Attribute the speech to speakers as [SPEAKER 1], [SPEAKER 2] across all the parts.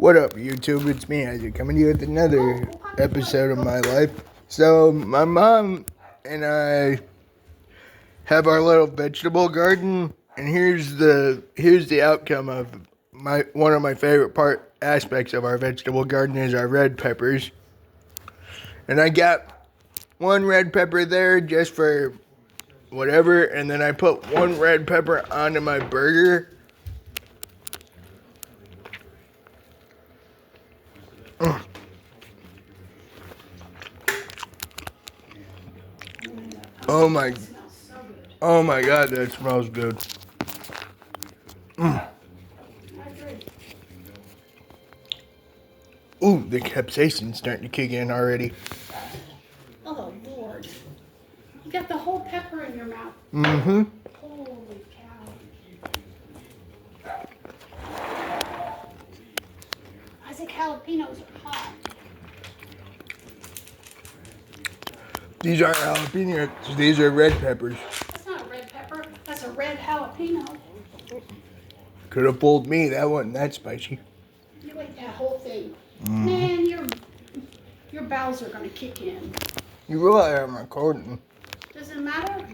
[SPEAKER 1] What up, YouTube? It's me, Isaac, coming to you with another episode of my life. So, my mom and I have our little vegetable garden, and here's the outcome of one of my favorite aspects of our vegetable garden is our red peppers. And I got one red pepper there just for whatever, and then I put one red pepper onto my burger. Oh my, oh my God, that smells good. Ooh, the capsaicin's starting to kick in already.
[SPEAKER 2] Oh, Lord. You got the whole pepper in your mouth.
[SPEAKER 1] Mm-hmm.
[SPEAKER 2] Holy cow. Isaac, jalapenos are hot.
[SPEAKER 1] These aren't jalapenos. These are red peppers.
[SPEAKER 2] That's not a red pepper. That's a red jalapeno.
[SPEAKER 1] Could have fooled me. That wasn't that spicy.
[SPEAKER 2] You ate that whole thing. Man, your bowels are going to kick in.
[SPEAKER 1] You realize I'm recording.
[SPEAKER 2] Doesn't matter.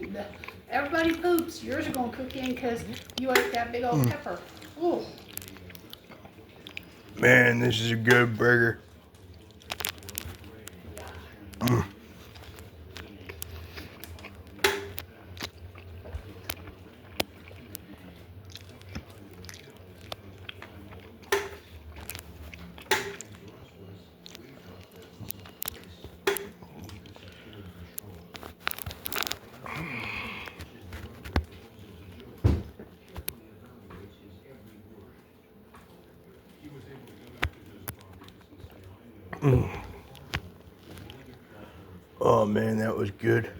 [SPEAKER 2] Everybody poops. Yours are going to cook in because you ate that big old pepper. Ooh.
[SPEAKER 1] Man, this is a good burger. Oh man, that was good.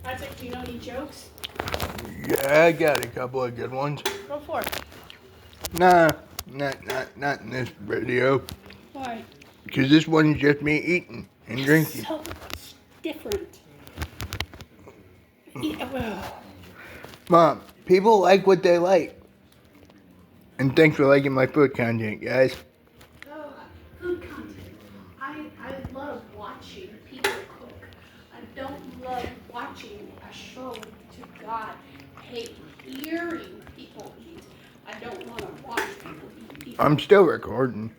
[SPEAKER 2] Isaac, do you know any jokes?
[SPEAKER 1] Yeah, I got a couple of good ones.
[SPEAKER 2] Go for it.
[SPEAKER 1] Nah, not in this video.
[SPEAKER 2] Why?
[SPEAKER 1] Because this one's just me eating and drinking.
[SPEAKER 2] So different. Yeah, well,
[SPEAKER 1] Mom, people like what they like. And thanks for liking my food content, guys.
[SPEAKER 2] oh, food content. I love watching people cook. I don't love watching a show to God. I hate hearing people eat. I don't want to watch people eat.
[SPEAKER 1] I'm still recording.